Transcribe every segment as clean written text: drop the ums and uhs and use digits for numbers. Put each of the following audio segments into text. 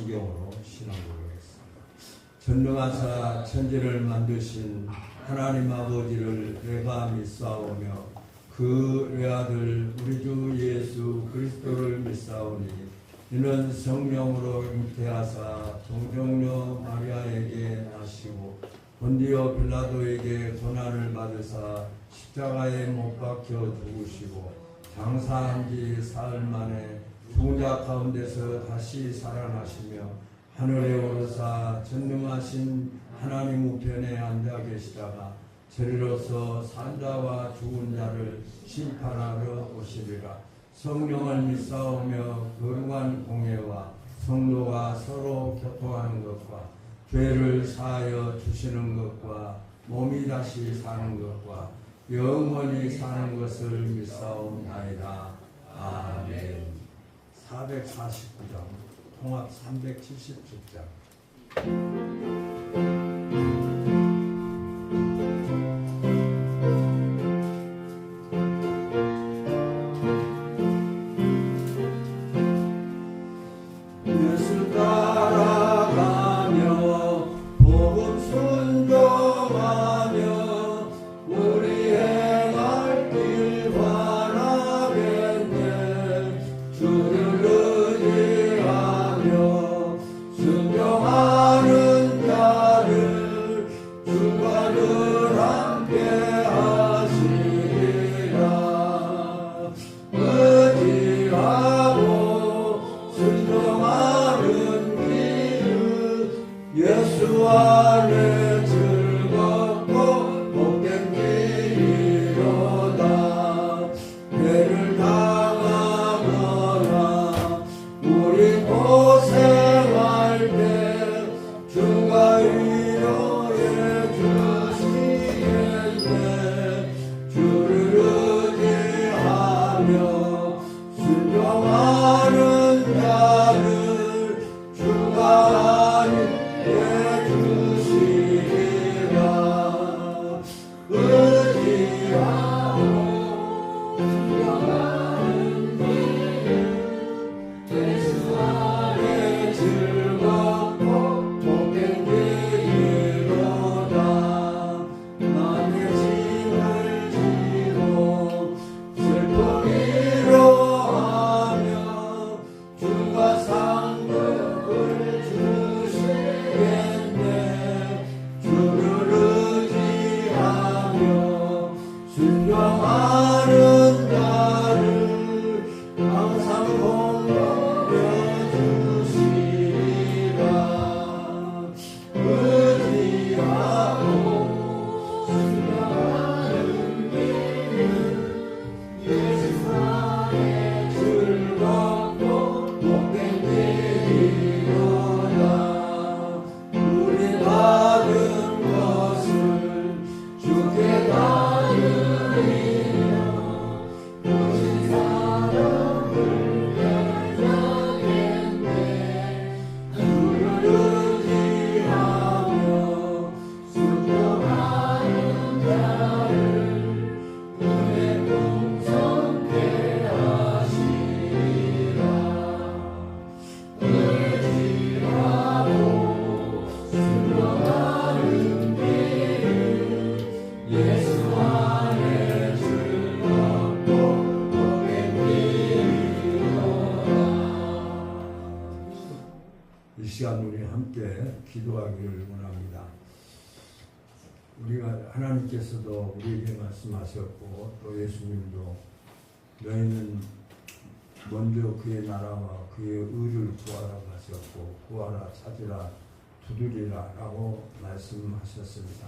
성경으로 신앙고백하겠습니다. 전능하사 천지를 만드신 하나님 아버지를 내가 믿사오며 그 외아들 우리 주 예수 그리스도를 믿사오니 이는 성령으로 잉태하사 동정녀 마리아에게 나시고 본디오 빌라도에게 고난을 받으사 십자가에 못 박혀 죽으시고 장사한 지 사흘 만에 죽은 자 가운데서 다시 살아나시며 하늘에 오르사 전능하신 하나님 우편에 앉아 계시다가 저리로서 산자와 죽은 자를 심판하러 오시리라. 성령을 믿사오며 거룩한 공예와 성도가 서로 교통하는 것과 죄를 사하여 주시는 것과 몸이 다시 사는 것과 영원히 사는 것을 믿사옵나이다. 아멘. 449장 통합 377장. 예수 안에 즐겁고 복된 길이로다. 죄를 당하거나 우리 고생할 때 주가 위로해 주시겠네. 주를 의지하며 순종하는 자를 주가 순종하는 자를 항상 공경해 주시리라. 의지하고 순종하는 길은 예수 안에 즐겁고 복된 길이로다. 우리 받은 것을 주께 이 시간 우리 함께 기도하기를 원합니다. 우리가 하나님께서도 우리에게 말씀하셨고 또 예수님도 너희는 먼저 그의 나라와 그의 의를 구하라 하셨고 구하라 찾으라 두드리라 라고 말씀하셨습니다.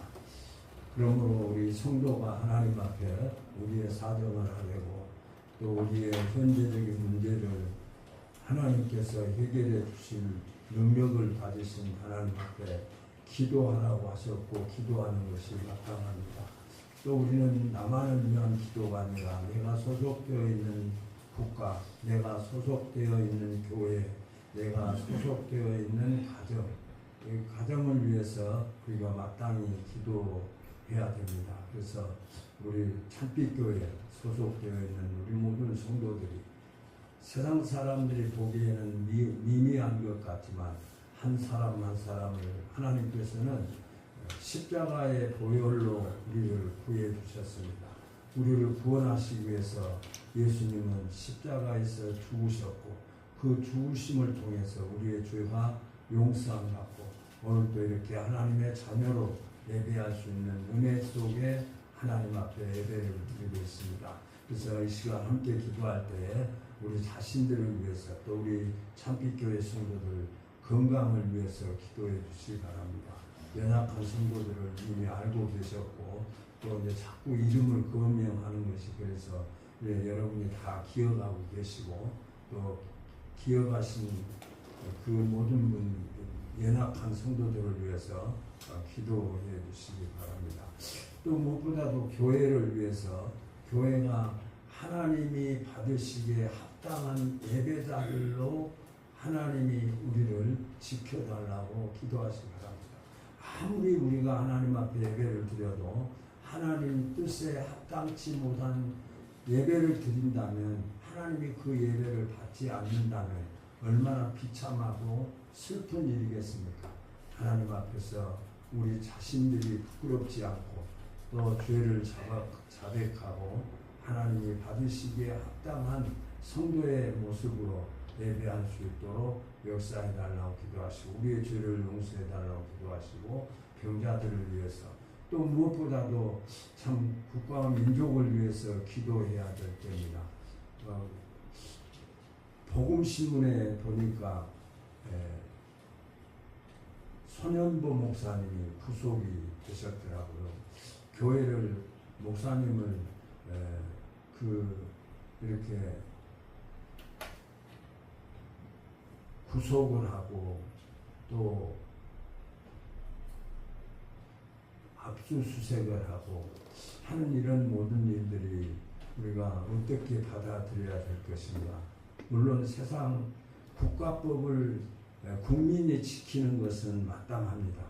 그러므로 우리 성도가 하나님 앞에 우리의 사정을 하려고 또 우리의 현재적인 문제를 하나님께서 해결해 주실 능력을 가지신 하나님 앞에 기도하라고 하셨고 기도하는 것이 마땅합니다. 또 우리는 나만을 위한 기도가 아니라 내가 소속되어 있는 국가, 내가 소속되어 있는 교회, 내가 소속되어 있는 가정, 이 가정을 위해서 우리가 마땅히 기도해야 됩니다. 그래서 우리 참빛교회 소속되어 있는 우리 모든 성도들이 세상 사람들이 보기에는 미미한 것 같지만 한 사람 한 사람을 하나님께서는 십자가의 보혈로 우리를 구해 주셨습니다. 우리를 구원하시기 위해서 예수님은 십자가에서 죽으셨고 그 죽으심을 통해서 우리의 죄가 용서받고 오늘도 이렇게 하나님의 자녀로 예배할 수 있는 은혜 속에 하나님 앞에 예배를 드리고 있습니다. 그래서 이 시간 함께 기도할 때 우리 자신들을 위해서 또 우리 참빛교회 성도들 건강을 위해서 기도해 주시기 바랍니다. 연약한 성도들을 이미 알고 계셨고 또 이제 자꾸 이름을 거명하는 것이 그래서 여러분이 다 기억하고 계시고 또 기억하신 그 모든 분 연약한 성도들을 위해서 기도해 주시기 바랍니다. 또 무엇보다도 교회를 위해서 교회가 하나님이 받으시기에 합당한 예배자들로 하나님이 우리를 지켜달라고 기도하시기 바랍니다. 아무리 우리가 하나님 앞에 예배를 드려도 하나님 뜻에 합당치 못한 예배를 드린다면 하나님이 그 예배를 받지 않는다면 얼마나 비참하고 슬픈 일이겠습니까? 하나님 앞에서 우리 자신들이 부끄럽지 않고 또 죄를 자백하고 하나님이 받으시기에 합당한 성도의 모습으로 예배할 수 있도록 역사해달라고 기도하시고 우리의 죄를 용서해달라고 기도하시고 병자들을 위해서 또 무엇보다도 참 국가와 민족을 위해서 기도해야 될 때입니다. 복음신문에 보니까 손현보 목사님이 구속이 되셨더라고요. 교회를 목사님을 이렇게 구속을 하고 또 압수수색을 하고 하는 이런 모든 일들이 우리가 어떻게 받아들여야 될 것인가. 물론 세상 국가법을 국민이 지키는 것은 마땅합니다.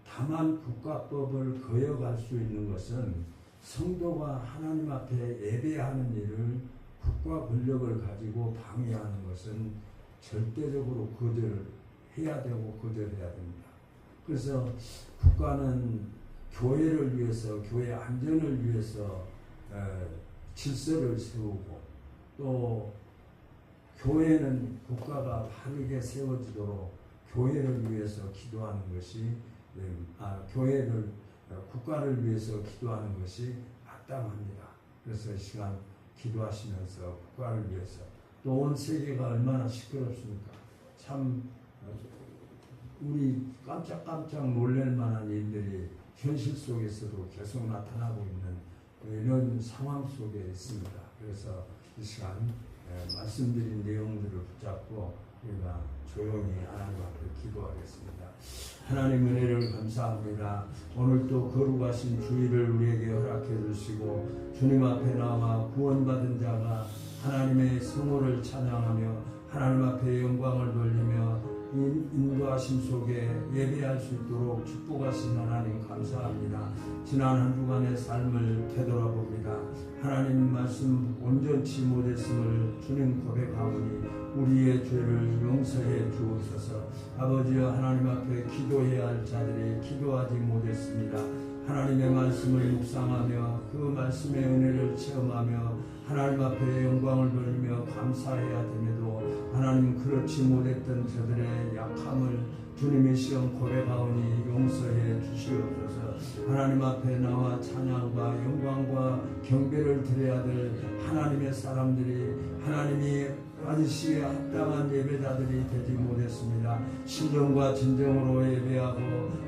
다만 국가법을 거역할 수 있는 것은 성도가 하나님 앞에 예배하는 일을 국가 권력을 가지고 방해하는 것은 절대적으로 거절해야 되고 거절해야 됩니다. 그래서 국가는 교회를 위해서 교회 안전을 위해서 질서를 세우고 또 교회는 국가가 바르게 세워지도록 교회를 위해서 기도하는 것이 국가를 위해서 기도하는 것이 마땅합니다. 그래서 이 시간 기도하시면서 국가를 위해서 또 온 세계가 얼마나 시끄럽습니까? 참 우리 깜짝깜짝 놀랄 만한 일들이 현실 속에서도 계속 나타나고 있는 이런 상황 속에 있습니다. 그래서 이 시간 말씀드린 내용들을 붙잡고 우리가 조용히 하나님 앞에 기도하겠습니다. 하나님 은혜를 감사합니다. 오늘도 거룩하신 주일을 우리에게 허락해 주시고 주님 앞에 나와 구원받은 자가 하나님의 성호를 찬양하며 하나님 앞에 영광을 돌리며 인도하심 속에 예배할 수 있도록 축복하신 하나님 감사합니다. 지난 한 주간의 삶을 되돌아봅니다. 하나님 말씀 온전치 못했음을 주님 고백하오니 우리의 죄를 용서해 주옵소서. 아버지여 하나님 앞에 기도해야 할 자들이 기도하지 못했습니다. 하나님의 말씀을 묵상하며 그 말씀의 은혜를 체험하며 하나님 앞에 영광을 돌리며 감사해야 됨에도 하나님 그렇지 못했던 저들의 약함을 주님의 시험 고백하오니 용서해 주시옵소서. 하나님 앞에 나와 찬양과 영광과 경배를 드려야 될 하나님의 사람들이 하나님이 받으시기에 합당한 예배자들이 되지 못했습니다. 신령과 진정으로 예배하고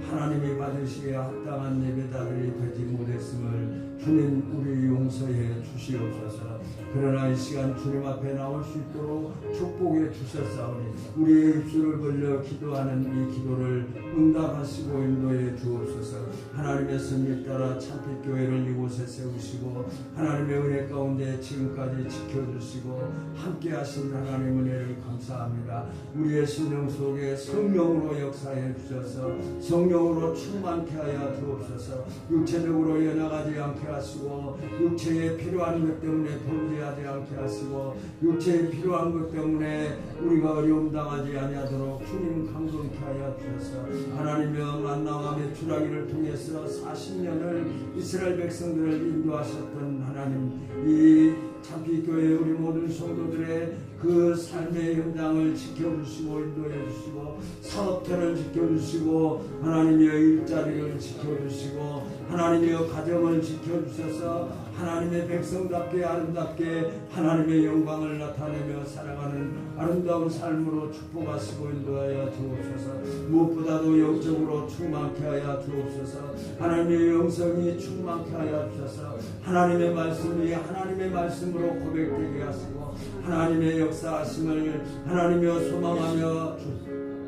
하나님이 받으시기에 합당한 예배자들이 되지 못했음을 주님 우리 용서해 주시옵소서. 그러나 이 시간 주님 앞에 나올 수 있도록 축복해 주셨사오니 우리의 입술을 벌려 기도하는 이 기도를 응답하시고 인도해 주옵소서. 하나님의 섭리 따라 참빛교회를 이곳에 세우시고 하나님의 은혜 가운데 지금까지 지켜주시고 함께 하신 하나님 은혜를 감사합니다. 우리의 심령 속에 성령으로 역사해 주셔서 성령으로 충만케 하여 주옵소서. 육체적으로 연약하지 않게 않게 하시고 육체에 필요한 것 때문에 범죄하지 않게 하시고 육체에 필요한 것 때문에 우리가 어려움 당하지 아니하도록 주님 강건케 하여 주셔서 하나님의 만나와 메추라기를 통해서 40년을 이스라엘 백성들을 인도하셨던 하나님, 이 참피교회 우리 모든 성도들의 그 삶의 현장을 지켜주시고 인도해 주시고 사업터를 지켜주시고 하나님의 일자리를 지켜주시고 하나님의 가정을 지켜주셔서 하나님의 백성답게 아름답게 하나님의 영광을 나타내며 살아가는 아름다운 삶으로 축복하시고 인도하여 주옵소서. 무엇보다도 영적으로 충만케 하여 주옵소서. 하나님의 영성이 충만케 하여 주셔서 하나님의 말씀이 하나님의 말씀으로 고백되게 하시고 하나님의 역사하심을 하나님의 소망하며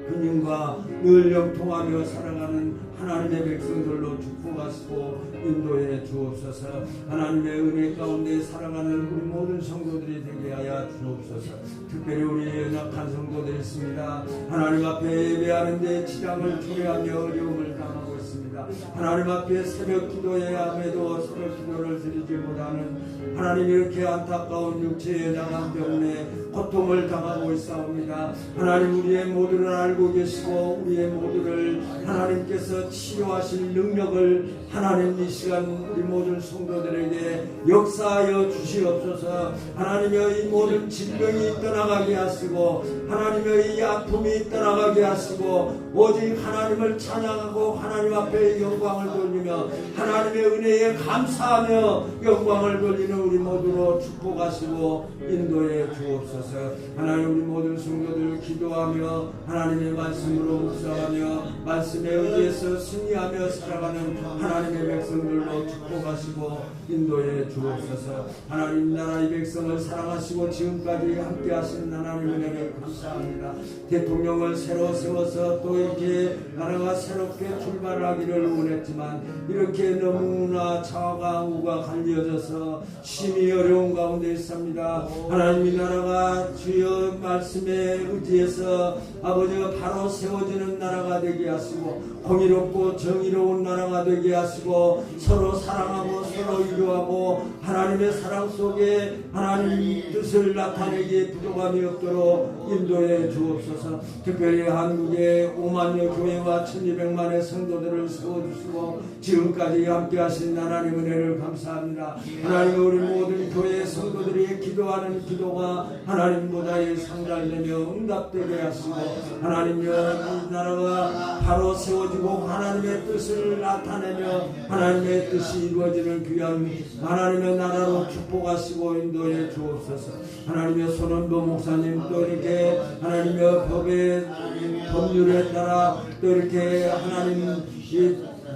주님과 늘 영통하며 살아가는 하나님의 백성들로 축복하시고 인도해 주옵소서. 하나님의 은혜 가운데 살아가는 우리 모든 성도들이 되게 하여 주옵소서. 특별히 우리 연약한 성도들이 있습니다. 하나님 앞에 예배하는데 지장을 초래하며 어려움을 당하고 있습니다. 하나님 앞에 새벽 기도해야 함에도 새벽 기도를 드리지 못하는 하나님, 이렇게 안타까운 육체의 나감 때문에 고통을 당하고 있사옵니다. 하나님, 우리의 모두를 알고 계시고 우리의 모두를 하나님께서 치유하실 능력을 하나님 이 시간 우리 모든 성도들에게 역사하여 주시옵소서. 하나님의 이 모든 질병이 떠나가게 하시고 하나님의 이 아픔이 떠나가게 하시고 오직 하나님을 찬양하고 하나님 앞에 영광을 돌리며 하나님의 은혜에 감사하며 영광을 돌리는 우리 모두로 축복하시고 인도해 주옵소서. 하나님, 우리 모든 성도들 기도하며 하나님의 말씀으로 묵상하며 말씀에 의해서 승리하며 살아가는 하나님의 백성들로 축복하시고 인도해 주옵소서. 하나님, 나라의 백성을 사랑하시고 지금까지 함께 하시는 하나님 은혜를 감사합니다. 대통령을 새로 세워서 또 이렇게 나라가 새롭게 출발을 하기를 원했지만 이렇게 너무나 차와 우가 갈려져서 심히 어려운 가운데 있습니다. 하나님, 이 나라가 주여 말씀에 의지해서 아버지가 바로 세워지는 나라가 되게 하시고 공의롭고 정의로운 나라가 되게 하시고 서로 사랑하고 서로 위로하고 하나님의 사랑 속에 하나님 뜻을 나타내기에 부족함이 없도록 인도해 주옵소서. 특별히 한국의 5만여 교회와 1200만의 성도들을 세워주시고 지금까지 함께 하신 하나님 은혜를 감사합니다. 하나님, 우리 모든 교회 성도들이 기도하는 기도가 하나님보다의 상달되며 응답되게 하시고 하나님, 이 나라가 바로 세워지고 하나님의 뜻을 나타내며 하나님의 뜻이 이루어지는 귀한 하나님의 나라로 축복하시고 인도해 주옵소서. 하나님의 손원보 목사님 또 이렇게 하나님의 법의 법률에 따라 또 이렇게 하나님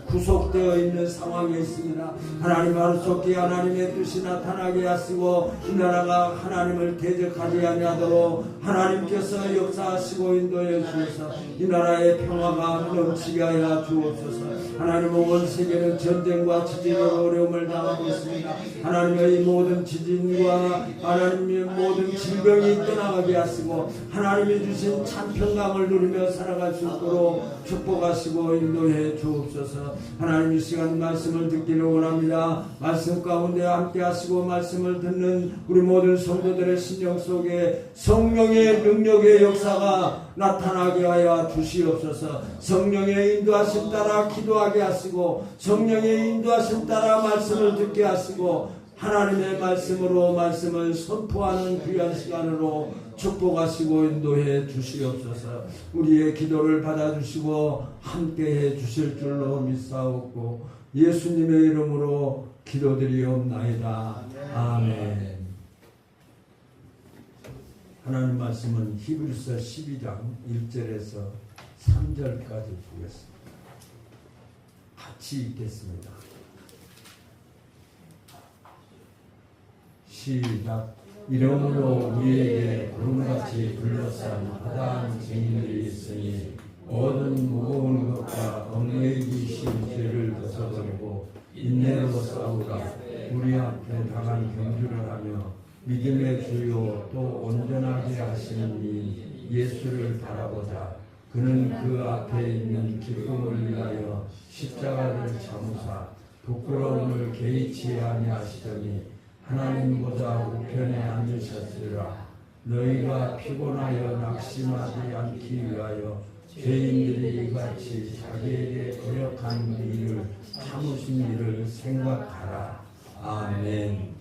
구속되어 있는 상황에 있습니다. 하나님 하루속히 하나님의 뜻이 나타나게 하시고 이 나라가 하나님을 대적하지 아니하도록 하나님께서 역사하시고 인도해 주셔서 이 나라의 평화가 넘치게 하여 주옵소서. 하나님, 온 세계는 전쟁과 지진으로 어려움을 당하고 있습니다. 하나님의 이 모든 지진과 하나님의 모든 질병이 떠나가게 하시고 하나님이 주신 참 평강을 누리며 살아갈 수 있도록 축복하시고 인도해 주옵소서. 하나님, 이 시간 말씀을 듣기를 원합니다. 말씀 가운데 함께 하시고 말씀을 듣는 우리 모든 성도들의 심령 속에 성령의 능력의 역사가 나타나게 하여 주시옵소서. 성령의 인도하심 따라 기도하게 하시고 성령의 인도하심 따라 말씀을 듣게 하시고 하나님의 말씀으로 말씀을 선포하는 귀한 시간으로 축복하시고 인도해 주시옵소서. 우리의 기도를 받아주시고 함께해 주실 줄로 믿사옵고 예수님의 이름으로 기도드리옵나이다. 아멘. 하나님 말씀은 히브리서 12장 1절에서 3절까지 보겠습니다. 같이 읽겠습니다. 시작. 이러므로 우리에게 구름같이 둘러싼 하다한 증인들이 있으니 모든 무거운 것과 얽매이기 쉬운 죄를 벗어버리고 인내로 싸우라. 우리 앞에 당한 경주를 하며 믿음의 주요 또 온전하게 하시는 이 예수를 바라보자. 그는 그 앞에 있는 기쁨을 위하여 십자가를 참으사 부끄러움을 개의치 아니하시더니 하나님보다 우편에 앉으셨으리라. 너희가 피곤하여 낙심하지 않기 위하여 죄인들이 이같이 자기에게 거역한 일을 참으신 일을 생각하라. 아멘.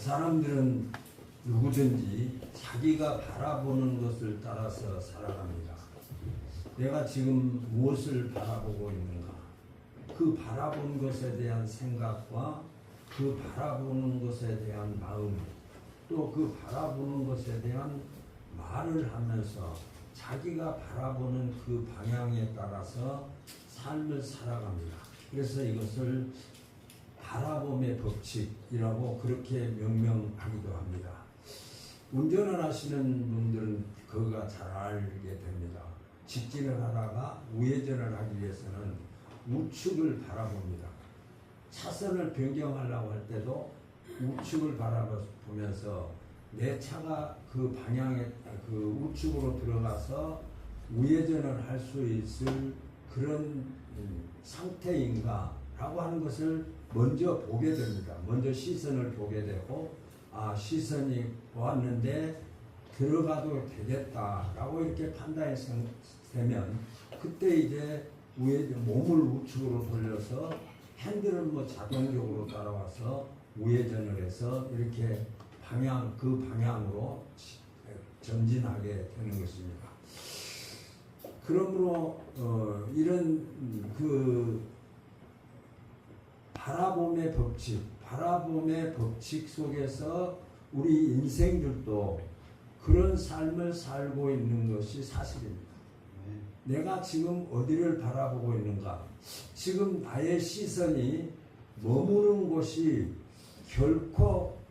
사람들은 누구든지 자기가 바라보는 것을 따라서 살아갑니다. 내가 지금 무엇을 바라보고 있는가? 그 바라본 것에 대한 생각과 그 바라보는 것에 대한 마음, 또 그 바라보는 것에 대한 말을 하면서 자기가 바라보는 그 방향에 따라서 삶을 살아갑니다. 그래서 이것을 바라봄의 법칙이라고 그렇게 명명하기도 합니다. 운전을 하시는 분들은 그거가 잘 알게 됩니다. 직진을 하다가 우회전을 하기 위해서는 우측을 바라봅니다. 차선을 변경하려고 할 때도 우측을 바라보면서 내 차가 그 방향에 그 우측으로 들어가서 우회전을 할 수 있을 그런 상태인가 라고 하는 것을 먼저 보게 됩니다. 먼저 시선을 보게 되고 시선이 왔는데 들어가도 되겠다라고 이렇게 판단이 되면 그때 이제 몸을 우측으로 돌려서 핸들을 뭐 자동적으로 따라와서 우회전을 해서 이렇게 그 방향으로 전진하게 되는 것입니다. 그러므로 이런 그 바라봄의 법칙 속에서 우리 인생들도 그런 삶을 살고 있는 것이 사실입니다. 내가 지금 어디를 바라보고 있는가? 지금 나의 시선이 머무는 곳이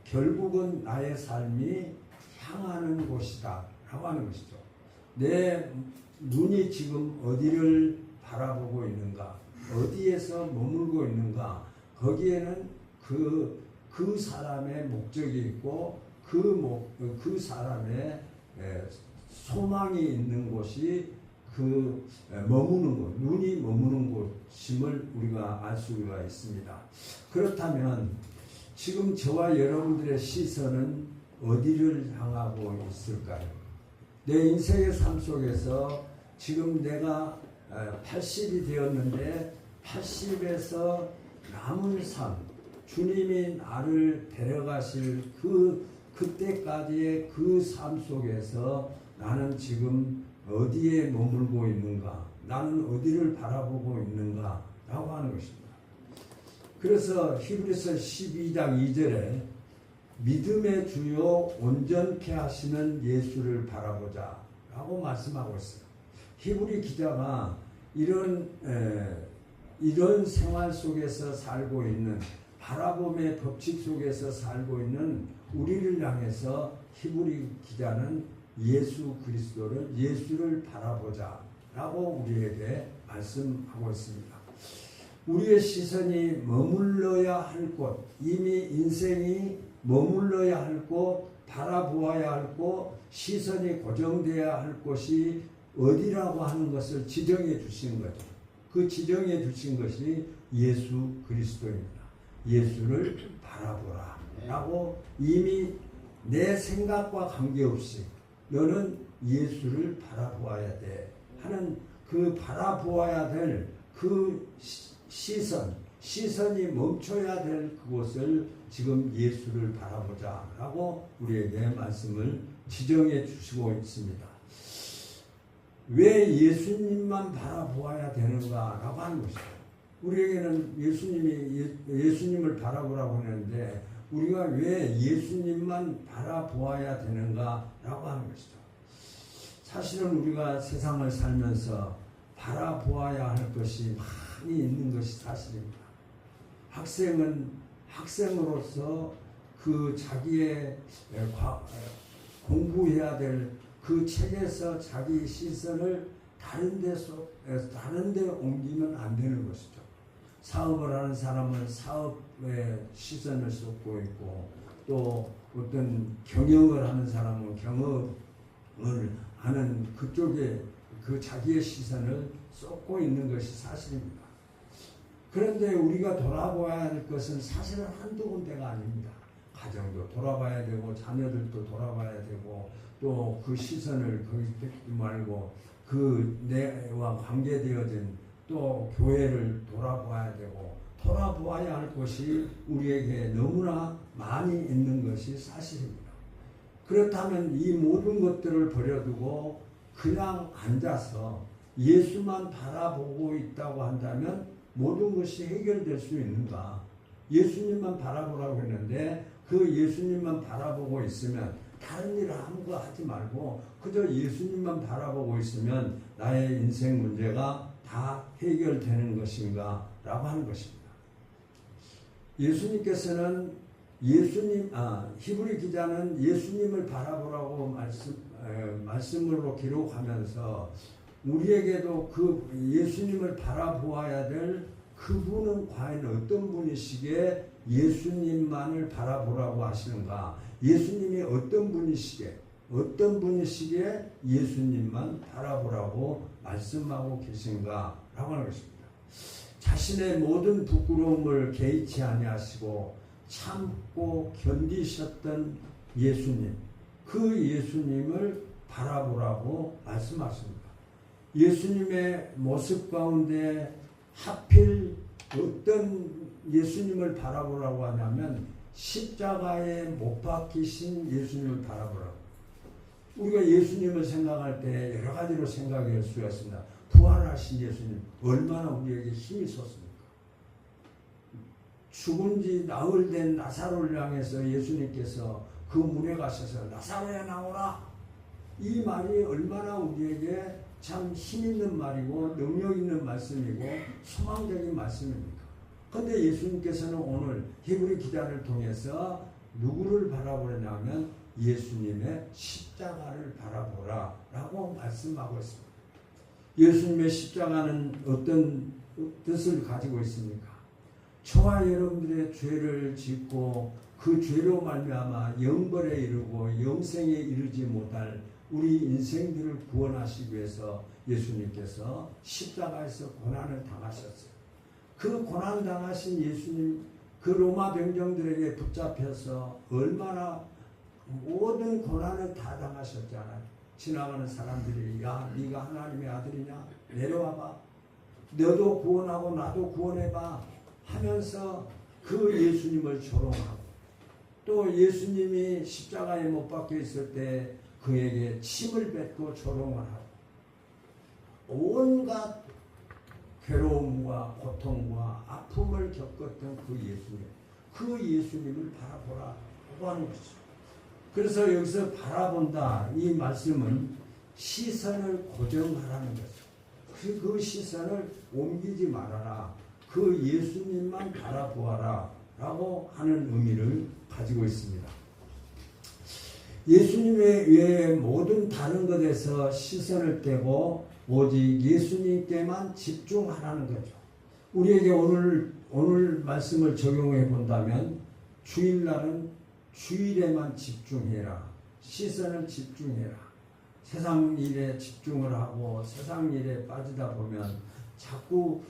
결국은 나의 삶이 향하는 곳이다 라고 하는 것이죠. 내 눈이 지금 어디를 바라보고 있는가? 어디에서 머물고 있는가? 거기에는 그 사람의 목적이 있고 그 사람의 소망이 있는 곳이 머무는 곳, 눈이 머무는 곳임을 우리가 알 수가 있습니다. 그렇다면 지금 저와 여러분들의 시선은 어디를 향하고 있을까요? 내 인생의 삶 속에서 지금 내가 80이 되었는데 80에서 남은 삶, 주님이 나를 데려가실 그때까지의 그 삶 속에서 나는 지금 어디에 머물고 있는가? 나는 어디를 바라보고 있는가? 라고 하는 것입니다. 그래서 히브리서 12장 2절에 믿음의 주요 온전케 하시는 예수를 바라보자 라고 말씀하고 있어요. 히브리 기자가 이런 생활 속에서 살고 있는 바라봄의 법칙 속에서 살고 있는 우리를 향해서 히브리 기자는 예수 그리스도를 예수를 바라보자 라고 우리에게 말씀하고 있습니다. 우리의 시선이 머물러야 할 곳, 이미 인생이 머물러야 할 곳, 바라보아야 할 곳, 시선이 고정되어야 할 곳이 어디라고 하는 것을 지정해 주신 거죠. 그 지정해 주신 것이 예수 그리스도입니다. 예수를 바라보라 라고 이미 내 생각과 관계없이 너는 예수를 바라보아야 돼 하는 그 바라보아야 될 그 시선이 멈춰야 될 그곳을 지금 예수를 바라보자 라고 우리에게 말씀을 지정해 주시고 있습니다. 왜 예수님만 바라보아야 되는가 라고 하는 것이죠. 우리에게는 예수님을 바라보라고 하는데 우리가 왜 예수님만 바라보아야 되는가 라고 하는 것이죠. 사실은 우리가 세상을 살면서 바라보아야 할 것이 많이 있는 것이 사실입니다. 학생은 학생으로서 그 자기의 공부해야 될 그 책에서 자기 시선을 다른 데 옮기면 안 되는 것이죠. 사업을 하는 사람은 사업에 시선을 쏟고 있고 또 어떤 경영을 하는 사람은 경영을 하는 그쪽에 그 자기의 시선을 쏟고 있는 것이 사실입니다. 그런데 우리가 돌아봐야 할 것은 사실은 한두 군데가 아닙니다. 가정도 돌아봐야 되고 자녀들도 돌아봐야 되고 또 그 시선을 거기 뺏지 말고 그 내와 관계되어진 또 교회를 돌아봐야 되고 돌아보아야 할 것이 우리에게 너무나 많이 있는 것이 사실입니다. 그렇다면 이 모든 것들을 버려두고 그냥 앉아서 예수만 바라보고 있다고 한다면 모든 것이 해결될 수 있는가? 예수님만 바라보라고 했는데 그 예수님만 바라보고 있으면 다른 일을 아무거 하지 말고 그저 예수님만 바라보고 있으면 나의 인생 문제가 다 해결되는 것인가? 라고 하는 것입니다. 예수님께서는 히브리 기자는 예수님을 바라보라고 말씀으로 기록하면서 우리에게도 그 예수님을 바라보아야 될 그분은 과연 어떤 분이시기에 예수님만을 바라보라고 하시는가? 예수님이 어떤 분이시기에 예수님만 바라보라고 말씀하고 계신가? 라고 하는 것입니다. 자신의 모든 부끄러움을 개의치 아니하시고 참고 견디셨던 예수님, 그 예수님을 바라보라고 말씀하십니다. 예수님의 모습 가운데 하필 어떤 예수님을 바라보라고 하냐면 십자가에 못 박히신 예수님을 바라보라고. 우리가 예수님을 생각할 때 여러 가지로 생각할 수가 있습니다. 부활하신 예수님 얼마나 우리에게 힘이 섰습니까? 죽은 지 나흘 된 나사로를 향해서 예수님께서 그 문에 가셔서 나사로야 나오라. 이 말이 얼마나 우리에게 참 힘있는 말이고 능력 있는 말씀이고 소망적인 말씀입니까? 그런데 예수님께서는 오늘 히브리 기자를 통해서 누구를 바라보냐면 예수님의 십자가를 바라보라 라고 말씀하고 있습니다. 예수님의 십자가는 어떤 뜻을 가지고 있습니까? 저와 여러분들의 죄를 짓고 그 죄로 말미암아 영벌에 이르고 영생에 이르지 못할 우리 인생들을 구원하시기 위해서 예수님께서 십자가에서 고난을 당하셨어요. 그 고난 당하신 예수님, 그 로마 병정들에게 붙잡혀서 얼마나 모든 고난을 다 당하셨잖아요. 지나가는 사람들이 야 네가 하나님의 아들이냐 내려와봐, 너도 구원하고 나도 구원해봐 하면서 그 예수님을 조롱하고, 또 예수님이 십자가에 못 박혀 있을 때 그에게 침을 뱉고 조롱을 하고 온갖 괴로움과 고통과 아픔을 겪었던 그 예수님을 바라보라고 하는 것이죠. 그래서 여기서 바라본다 이 말씀은 시선을 고정하라는 거죠. 그 시선을 옮기지 말아라. 그 예수님만 바라보아라 라고 하는 의미를 가지고 있습니다. 예수님 외에 모든 다른 것에서 시선을 떼고 오직 예수님께만 집중하라는 거죠. 우리에게 오늘 말씀을 적용해 본다면 주일날은 주일에만 집중해라. 시선을 집중해라. 세상 일에 집중을 하고 세상 일에 빠지다 보면 자꾸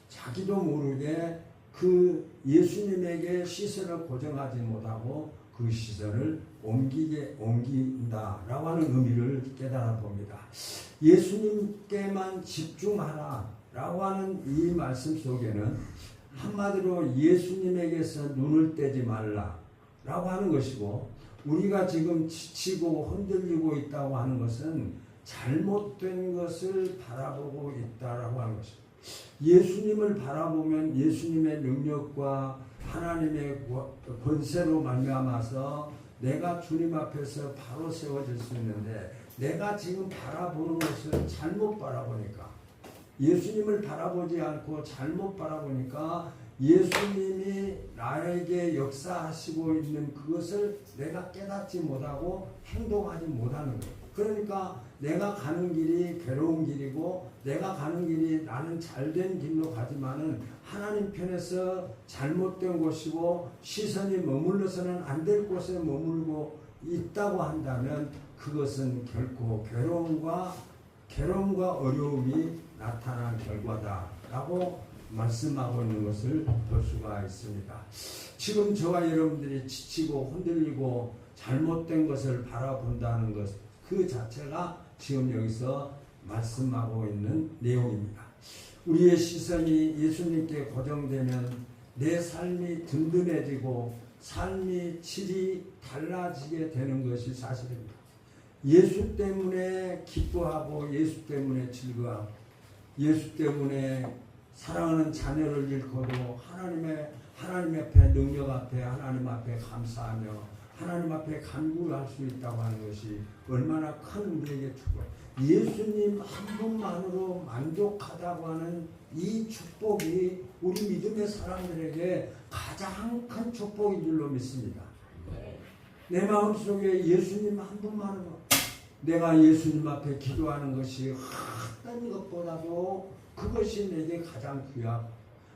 자기도 모르게 그 예수님에게 시선을 고정하지 못하고 그 시선을 옮긴다라고 하는 의미를 깨달아 봅니다. 예수님께만 집중하라라고 하는 이 말씀 속에는 한마디로 예수님에게서 눈을 떼지 말라라고 하는 것이고, 우리가 지금 지치고 흔들리고 있다고 하는 것은 잘못된 것을 바라보고 있다라고 하는 것입니다. 예수님을 바라보면 예수님의 능력과 하나님의 권세로 말미암아서 내가 주님 앞에서 바로 세워질 수 있는데, 내가 지금 바라보는 것을 잘못 바라보니까, 예수님을 바라보지 않고 잘못 바라보니까 예수님이 나에게 역사하시고 있는 그것을 내가 깨닫지 못하고 행동하지 못하는 거예요. 그러니까 내가 가는 길이 괴로운 길이고 내가 가는 길이 나는 잘된 길로 가지만은 하나님 편에서 잘못된 곳이고 시선이 머물러서는 안 될 곳에 머물고 있다고 한다면 그것은 결코 괴로움과 어려움이 나타난 결과다라고 말씀하고 있는 것을 볼 수가 있습니다. 지금 저와 여러분들이 지치고 흔들리고 잘못된 것을 바라본다는 것, 그 자체가 지금 여기서 말씀하고 있는 내용입니다. 우리의 시선이 예수님께 고정되면 내 삶이 든든해지고 삶의 질이 달라지게 되는 것이 사실입니다. 예수 때문에 기뻐하고 예수 때문에 즐거워하고 예수 때문에 사랑하는 자녀를 잃고도 하나님 앞에 능력 앞에 하나님 앞에 감사하며 하나님 앞에 간구를 할 수 있다고 하는 것이 얼마나 큰 우리에게 축복. 예수님 한 분만으로 만족하다고 하는 이 축복이 우리 믿음의 사람들에게 가장 큰 축복인 줄로 믿습니다. 내 마음속에 예수님 한 분만으로 내가 예수님 앞에 기도하는 것이 어떤 것보다도 그것이 내게 가장 귀하고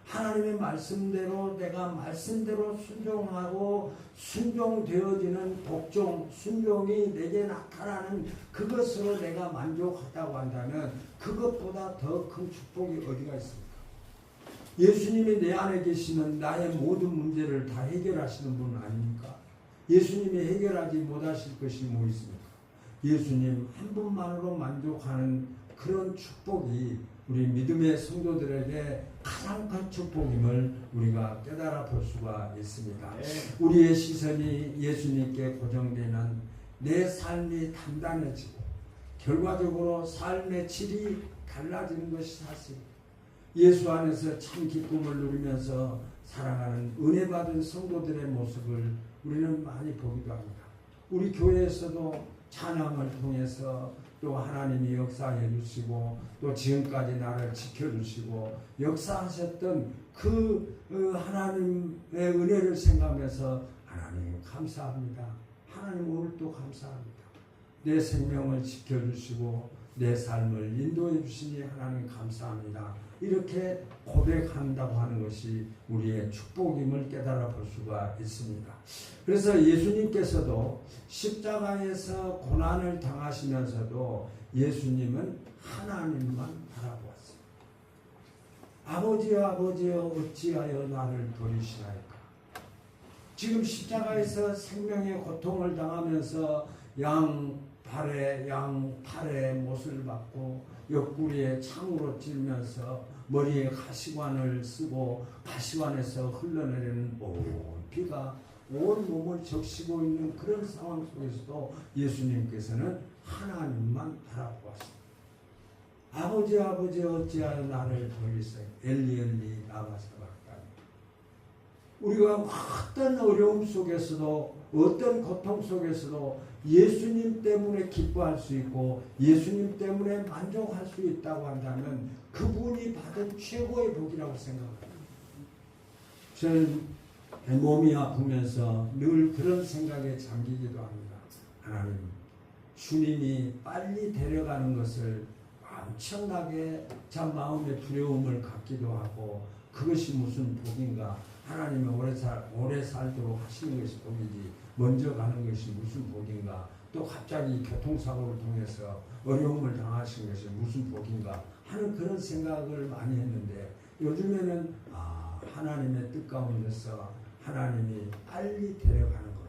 하나님의 말씀대로 내가 말씀대로 순종하고 순종되어지는 복종, 순종이 내게 나타나는 그것으로 내가 만족하다고 한다면 그것보다 더 큰 축복이 어디가 있습니까? 예수님이 내 안에 계시면 나의 모든 문제를 다 해결하시는 분 아닙니까? 예수님이 해결하지 못하실 것이 뭐 있습니까? 예수님 한 분만으로 만족하는 그런 축복이 우리 믿음의 성도들에게 가장 큰 축복임을 우리가 깨달아 볼 수가 있습니다. 우리의 시선이 예수님께 고정되는 내 삶이 단단해지고 결과적으로 삶의 질이 달라지는 것이 사실. 예수 안에서 참 기쁨을 누리면서 살아가는 은혜 받은 성도들의 모습을 우리는 많이 보기도 합니다. 우리 교회에서도 찬양을 통해서 또 하나님이 역사해 주시고 또 지금까지 나를 지켜주시고 역사하셨던 그 하나님의 은혜를 생각하면서 하나님 감사합니다. 하나님 오늘도 감사합니다. 내 생명을 지켜주시고 내 삶을 인도해 주시니 하나님 감사합니다. 이렇게 고백한다고 하는 것이 우리의 축복임을 깨달아 볼 수가 있습니다. 그래서 예수님께서도 십자가에서 고난을 당하시면서도 예수님은 하나님만 바라보았어요. 아버지여 아버지여 어찌하여 나를 버리시나이까. 지금 십자가에서 생명의 고통을 당하면서 양팔에 못을 받고 옆구리에 창으로 찔면서 머리에 가시관을 쓰고 가시관에서 흘러내리는 온 피가 온 몸을 적시고 있는 그런 상황 속에서도 예수님께서는 하나님만 바라보았습니다. 아버지 아버지 어찌하여 나를 버리세요. 엘리 엘리 라마 사박다니. 우리가 어떤 어려움 속에서도 어떤 고통 속에서도 예수님 때문에 기뻐할 수 있고 예수님 때문에 만족할 수 있다고 한다면 그분이 받은 최고의 복이라고 생각합니다. 저는 몸이 아프면서 늘 그런 생각에 잠기기도 합니다. 하나님, 주님이 빨리 데려가는 것을 엄청나게 제 마음의 두려움을 갖기도 하고 그것이 무슨 복인가. 하나님이 오래 살도록 하시는 것이 복이지 먼저 가는 것이 무슨 복인가. 또 갑자기 교통사고를 통해서 어려움을 당하신 것이 무슨 복인가 하는 그런 생각을 많이 했는데 요즘에는 하나님의 뜻 가운데서 하나님이 빨리 데려가는 것,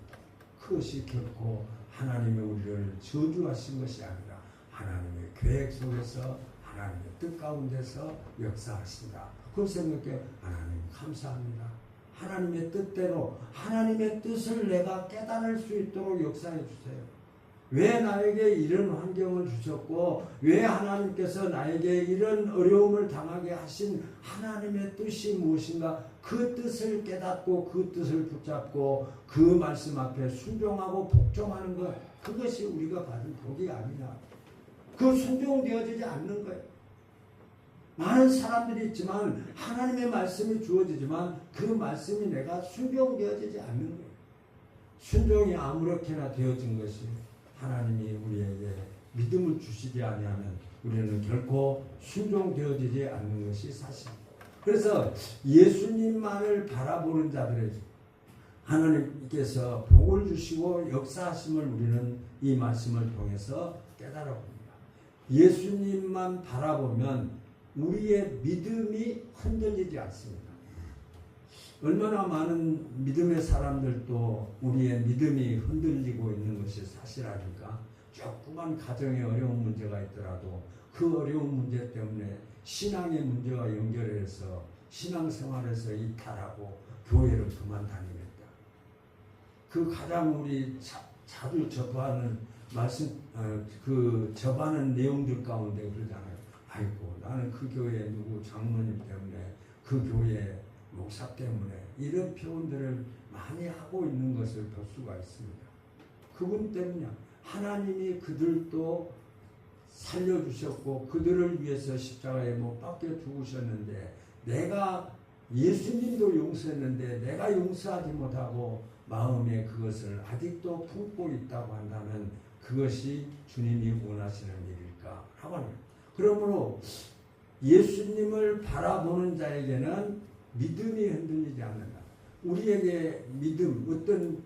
그것이 결코 하나님의 우리를 저주하신 것이 아니라 하나님의 계획 속에서 하나님의 뜻 가운데서 역사하신다. 그 생각에 하나님 감사합니다. 하나님의 뜻대로 하나님의 뜻을 내가 깨달을 수 있도록 역사해 주세요. 왜 나에게 이런 환경을 주셨고 왜 하나님께서 나에게 이런 어려움을 당하게 하신 하나님의 뜻이 무엇인가, 그 뜻을 깨닫고 그 뜻을 붙잡고 그 말씀 앞에 순종하고 복종하는 것, 그것이 우리가 받은 복이 아니냐. 그 순종되어지지 않는 거예요. 많은 사람들이 있지만 하나님의 말씀이 주어지지만 그 말씀이 내가 순종되어지지 않는 거예요. 순종이 아무렇게나 되어진 것이 하나님이 우리에게 믿음을 주시지 아니하면 우리는 결코 순종되어지지 않는 것이 사실입니다. 그래서 예수님만을 바라보는 자들에게 하나님께서 복을 주시고 역사하심을 우리는 이 말씀을 통해서 깨달아 봅니다. 예수님만 바라보면 우리의 믿음이 흔들리지 않습니다. 얼마나 많은 믿음의 사람들도 우리의 믿음이 흔들리고 있는 것이 사실 아닙니까? 조그만 가정에 어려운 문제가 있더라도 그 어려운 문제 때문에 신앙의 문제와 연결해서 신앙생활에서 이탈하고 교회를 그만 다니겠다. 그 가장 우리 자주 접하는 말씀, 접하는 내용들 가운데 그러잖아요. 아이고, 나는 그 교회 누구 장로님 때문에, 그 교회 목사 때문에, 이런 표현들을 많이 하고 있는 것을 볼 수가 있습니다. 그분 때문이야. 하나님이 그들도 살려주셨고 그들을 위해서 십자가에 못 박혀 죽으셨는데 내가 예수님도 용서했는데 내가 용서하지 못하고 마음에 그것을 아직도 품고 있다고 한다면 그것이 주님이 원하시는 일일까 하고 합니다. 그러므로 예수님을 바라보는 자에게는 믿음이 흔들리지 않는다. 우리에게 믿음, 어떤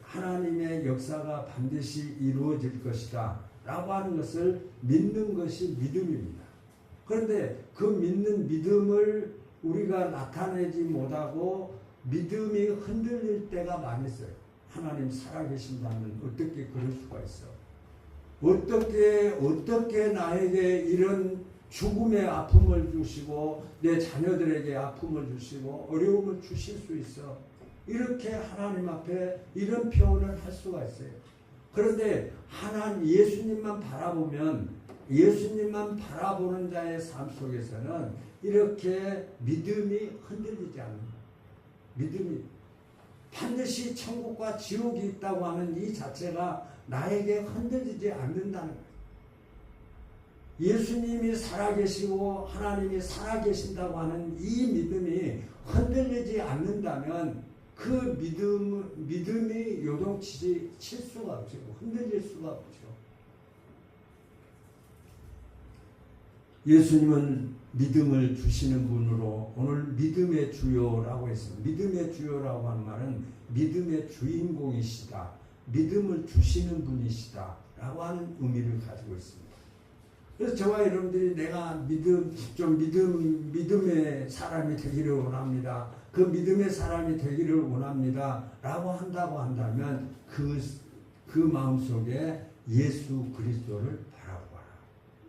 하나님의 역사가 반드시 이루어질 것이다 라고 하는 것을 믿는 것이 믿음입니다. 그런데 그 믿는 믿음을 우리가 나타내지 못하고 믿음이 흔들릴 때가 많이 있어요. 하나님 살아계신다면 어떻게 그럴 수가 있어? 어떻게 나에게 이런 죽음의 아픔을 주시고 내 자녀들에게 아픔을 주시고 어려움을 주실 수 있어? 이렇게 하나님 앞에 이런 표현을 할 수가 있어요. 그런데 하나님 예수님만 바라보면 예수님만 바라보는 자의 삶 속에서는 이렇게 믿음이 흔들리지 않는다. 믿음이 반드시 천국과 지옥이 있다고 하는 이 자체가 나에게 흔들리지 않는다는 거예요. 예수님이 살아계시고 하나님이 살아계신다고 하는 이 믿음이 흔들리지 않는다면 그 믿음이 요동칠 수가 없죠. 흔들릴 수가 없죠. 예수님은 믿음을 주시는 분으로 오늘 믿음의 주요라고 했습니다. 믿음의 주요라고 하는 말은 믿음의 주인공이시다. 믿음을 주시는 분이시다. 라고 하는 의미를 가지고 있습니다. 그래서 저와 여러분들이 내가 믿음의 사람이 되기를 원합니다. 그 믿음의 사람이 되기를 원합니다. 라고 한다고 한다면 그 마음속에 예수 그리스도를 바라보아라.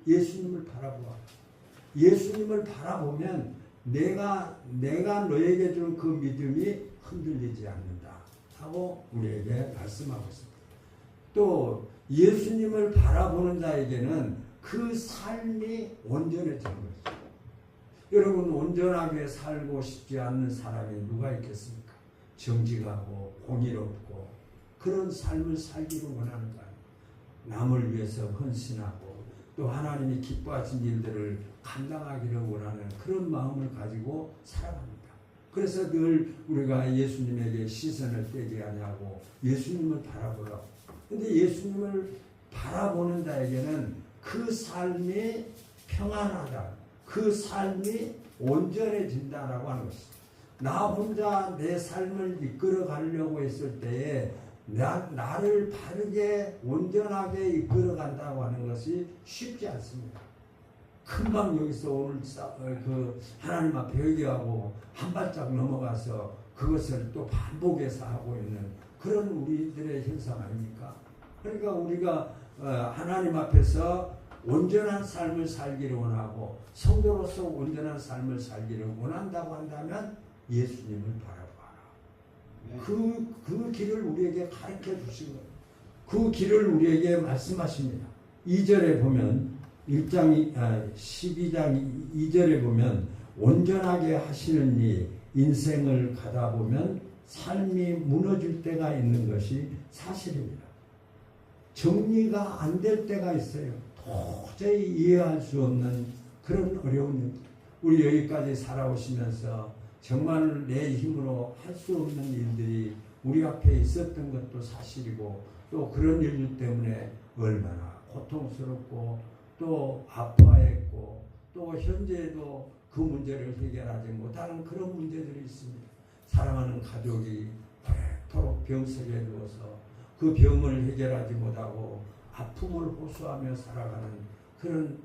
예수님을 바라보아라. 예수님을 바라보면 내가 너에게 준 그 믿음이 흔들리지 않는다 하고 우리에게 말씀하고 있습니다. 또 예수님을 바라보는 자에게는 그 삶이 온전해지는 것이죠. 여러분 온전하게 살고 싶지 않는 사람이 누가 있겠습니까? 정직하고 공의롭고 그런 삶을 살기를 원하는 거예요. 남을 위해서 헌신하고 또 하나님이 기뻐하신 일들을 감당하기를 원하는 그런 마음을 가지고 살아갑니다. 그래서 늘 우리가 예수님에게 시선을 떼지 아니하고 예수님을 바라보라고. 그런데 예수님을 바라보는 자에게는 그 삶이 평안하다. 그 삶이 온전해진다라고 하는 것입니다. 나 혼자 내 삶을 이끌어 가려고 했을 때에 나를 바르게 온전하게 이끌어 간다고 하는 것이 쉽지 않습니다. 금방 여기서 오늘 하나님 앞에 회개하고 한 발짝 넘어가서 그것을 또 반복해서 하고 있는 그런 우리들의 현상 아닙니까? 그러니까 우리가 하나님 앞에서 온전한 삶을 살기를 원하고 성도로서 온전한 삶을 살기를 원한다고 한다면 예수님을 바라봐라. 그 길을 우리에게 가르쳐 주신 거예요. 그 길을 우리에게 말씀하십니다. 2절에 보면 12장 2절에 보면 온전하게 하시는 이 인생을 가다 보면 삶이 무너질 때가 있는 것이 사실입니다. 정리가 안 될 때가 있어요. 도저히 이해할 수 없는 그런 어려운 일. 우리 여기까지 살아오시면서 정말 내 힘으로 할 수 없는 일들이 우리 앞에 있었던 것도 사실이고 또 그런 일 때문에 얼마나 고통스럽고 또 아파했고 또 현재에도 그 문제를 해결하지 못하는 그런 문제들이 있습니다. 사랑하는 가족이 오래도록 병석에 누워서 그 병을 해결하지 못하고 아픔을 호소하며 살아가는 그런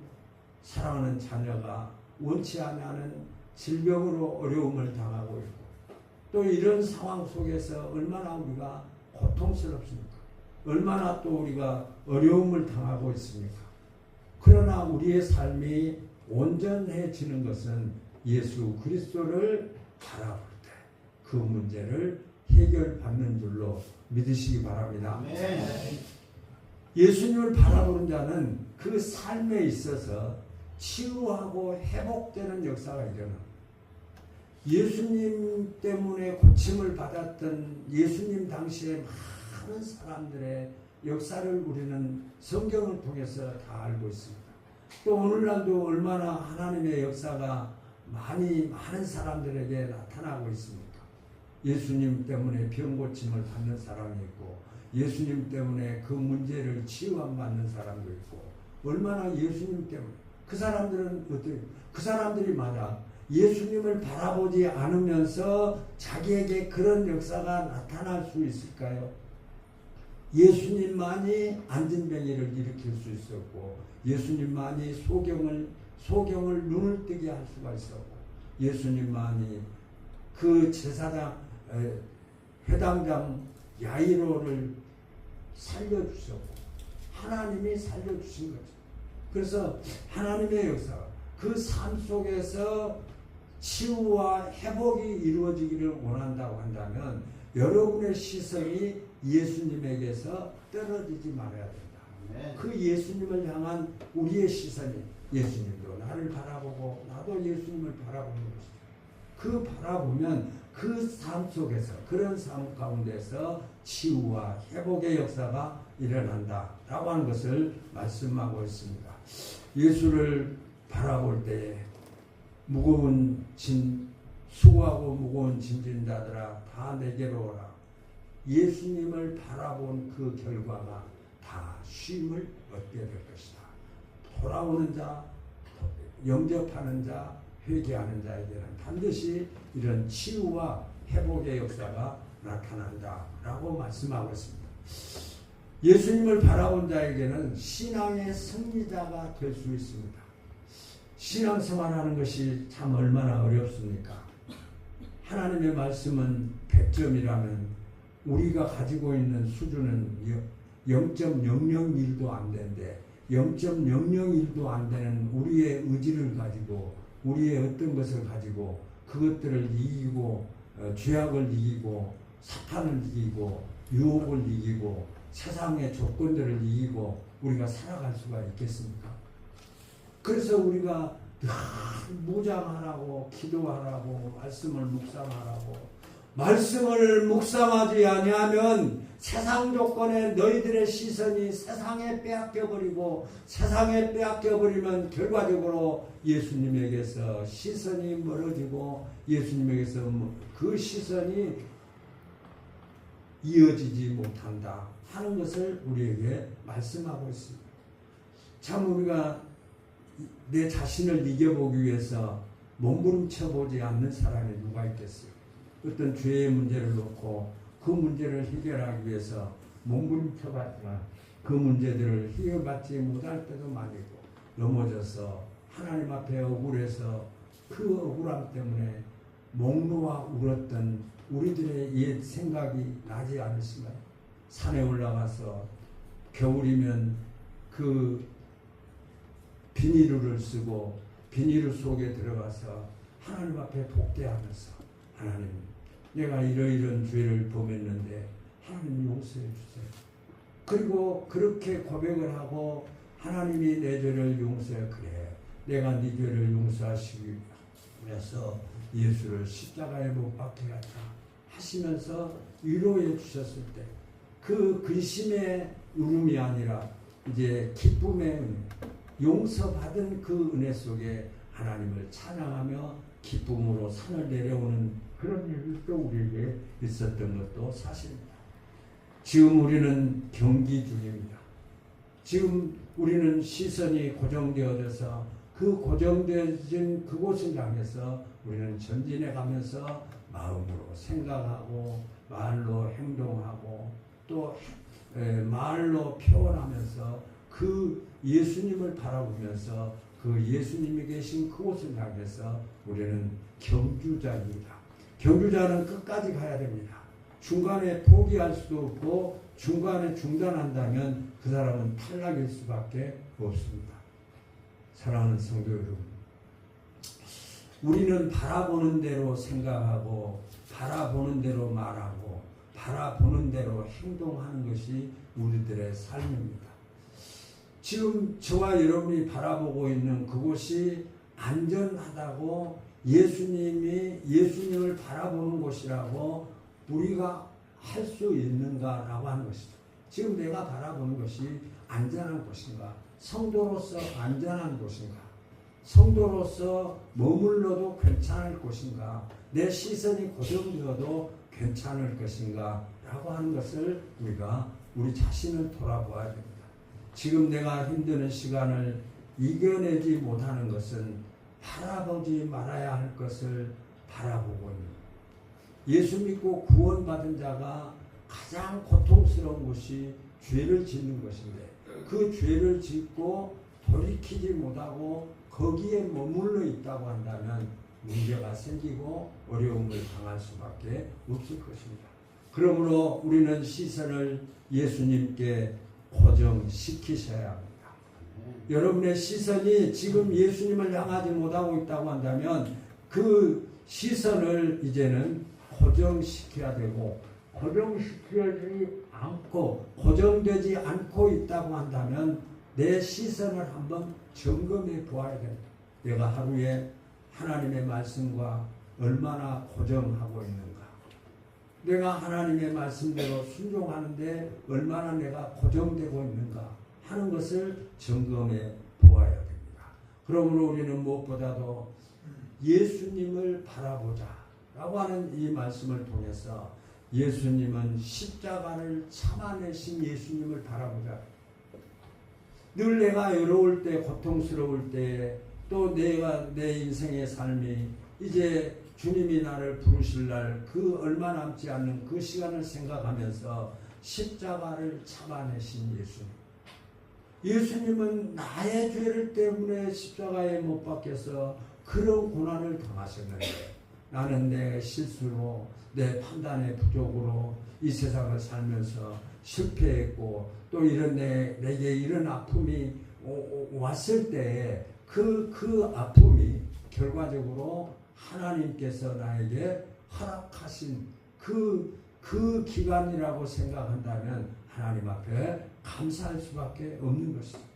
사랑하는 자녀가 원치 않는 질병으로 어려움을 당하고 있고 또 이런 상황 속에서 얼마나 우리가 고통스럽습니까? 얼마나 또 우리가 어려움을 당하고 있습니까? 그러나 우리의 삶이 온전해지는 것은 예수 그리스도를 바라볼 때 그 문제를 해결받는 줄로 믿으시기 바랍니다. 네. 예수님을 바라보는 자는 그 삶에 있어서 치유하고 회복되는 역사가 일어납니다. 예수님 때문에 고침을 받았던 예수님 당시에 많은 사람들의 역사를 우리는 성경을 통해서 다 알고 있습니다. 또 오늘날도 얼마나 하나님의 역사가 많은 사람들에게 나타나고 있습니까? 예수님 때문에 병 고침을 받는 사람이 있고, 예수님 때문에 그 문제를 치유받는 사람도 있고, 얼마나 예수님 때문에 그 사람들은 어떻게, 그 사람들이 맞아 예수님을 바라보지 않으면서 자기에게 그런 역사가 나타날 수 있을까요? 예수님만이 안진뱅이를 일으킬 수 있었고, 예수님만이 소경을 눈을 뜨게 할 수가 있었고, 예수님만이 그 제사장 회당장 야이로를 살려주셨고, 하나님이 살려주신 거죠. 그래서 하나님의 역사, 그 삶 속에서 치유와 회복이 이루어지기를 원한다고 한다면 여러분의 시선이 예수님에게서 떨어지지 말아야 된다. 그 예수님을 향한 우리의 시선이, 예수님도 나를 바라보고 나도 예수님을 바라보는 것이죠. 그 바라보면 그 삶 속에서, 그런 삶 가운데서 치유와 회복의 역사가 일어난다라고 하는 것을 말씀하고 있습니다. 예수를 바라볼 때에 수고하고 무거운 짐진 자들아 다 내게로 오라. 예수님을 바라본 그 결과가 다 쉼을 얻게 될 것이다. 돌아오는 자, 영접하는 자, 회개하는 자에게는 반드시 이런 치유와 회복의 역사가 나타난다라고 말씀하고 있습니다. 예수님을 바라본 자에게는 신앙의 승리자가 될 수 있습니다. 신앙생활하는 것이 참 얼마나 어렵습니까? 하나님의 말씀은 100점이라면 우리가 가지고 있는 수준은 0.001도 안 되는데, 0.001도 안 되는 우리의 의지를 가지고, 우리의 어떤 것을 가지고 그것들을 이기고, 죄악을 이기고, 사탄을 이기고, 유혹을 이기고, 세상의 조건들을 이기고 우리가 살아갈 수가 있겠습니까? 그래서 우리가 무장하라고, 기도하라고, 말씀을 묵상하라고, 말씀을 묵상하지 아니하면 세상 조건에 너희들의 시선이 세상에 빼앗겨버리고, 세상에 빼앗겨버리면 결과적으로 예수님에게서 시선이 멀어지고, 예수님에게서 그 시선이 이어지지 못한다 하는 것을 우리에게 말씀하고 있습니다. 참 우리가 내 자신을 이겨보기 위해서 몸부림쳐 보지 않는 사람이 누가 있겠어요? 어떤 죄의 문제를 놓고 그 문제를 해결하기 위해서 몸부림쳐 봤지만 그 문제들을 해결받지 못할 때도 많이 있고, 넘어져서 하나님 앞에 억울해서 그 억울함 때문에 목 놓아 울었던 우리들의 옛 생각이 나지 않으신가요? 산에 올라가서 겨울이면 그 비닐을 쓰고 비닐 속에 들어가서 하나님 앞에 복대하면서, 하나님, 내가 이러이런 죄를 범했는데 하나님 용서해 주세요. 그리고 그렇게 고백을 하고 하나님이 내 죄를 용서해, 그래, 내가 네 죄를 용서하시기 위해서 예수를 십자가에 못 박게 하자 하시면서 위로해 주셨을 때, 그 근심의 울음이 아니라 이제 기쁨의 은혜, 용서받은 그 은혜 속에 하나님을 찬양하며 기쁨으로 산을 내려오는 그런 일도 우리에게 있었던 것도 사실입니다. 지금 우리는 경기 중입니다. 지금 우리는 시선이 고정되어져서 그 고정되어진 그곳을 향해서 우리는 전진해 가면서 마음으로 생각하고 말로 행동하고 또 말로 표현하면서 그 예수님을 바라보면서 그 예수님이 계신 그곳을 향해서 우리는 경주자입니다. 경주자는 끝까지 가야 됩니다. 중간에 포기할 수도 없고 중간에 중단한다면 그 사람은 탈락일 수밖에 없습니다. 사랑하는 성도 여러분, 우리는 바라보는 대로 생각하고 바라보는 대로 말하고 바라보는 대로 행동하는 것이 우리들의 삶입니다. 지금 저와 여러분이 바라보고 있는 그곳이 안전하다고 예수님을 바라보는 곳이라고 우리가 할 수 있는가라고 하는 것이죠. 지금 내가 바라보는 것이 안전한 곳인가? 성도로서 안전한 곳인가? 성도로서 머물러도 괜찮을 곳인가? 내 시선이 고정되어도 괜찮을 것인가? 라고 하는 것을 우리가 우리 자신을 돌아보아야 됩니다. 지금 내가 힘드는 시간을 이겨내지 못하는 것은 바라보지 말아야 할 것을 바라보고 있는 거예요. 예수 믿고 구원받은 자가 가장 고통스러운 것이 죄를 짓는 것인데 그 죄를 짓고 돌이키지 못하고 거기에 머물러 있다고 한다면 문제가 생기고 어려움을 당할 수밖에 없을 것입니다. 그러므로 우리는 시선을 예수님께 고정시키셔야 합니다. 여러분의 시선이 지금 예수님을 향하지 못하고 있다고 한다면 그 시선을 이제는 고정시켜야 되고 고정시키지 않고 고정되지 않고 있다고 한다면 내 시선을 한번 점검해 보아야 됩니다. 내가 하루에 하나님의 말씀과 얼마나 고정하고 있는가? 내가 하나님의 말씀대로 순종하는데 얼마나 내가 고정되고 있는가 하는 것을 점검해 보아야 됩니다. 그러므로 우리는 무엇보다도 예수님을 바라보자 라고 하는 이 말씀을 통해서 예수님은 십자가를 참아내신 예수님을 바라보자. 늘 내가 외로울 때, 고통스러울 때, 또 내가 내 인생의 삶이 이제 주님이 나를 부르실 날 그 얼마 남지 않는 그 시간을 생각하면서 십자가를 참아내신 예수님. 예수님은 나의 죄를 때문에 십자가에 못 박혀서 그런 고난을 당하셨는데 나는 내 실수로 내 판단의 부족으로 이 세상을 살면서 실패했고 또 이런 내게 이런 아픔이 왔을 때에 그 아픔이 결과적으로 하나님께서 나에게 허락하신 그 기간이라고 생각한다면 하나님 앞에 감사할 수밖에 없는 것입니다.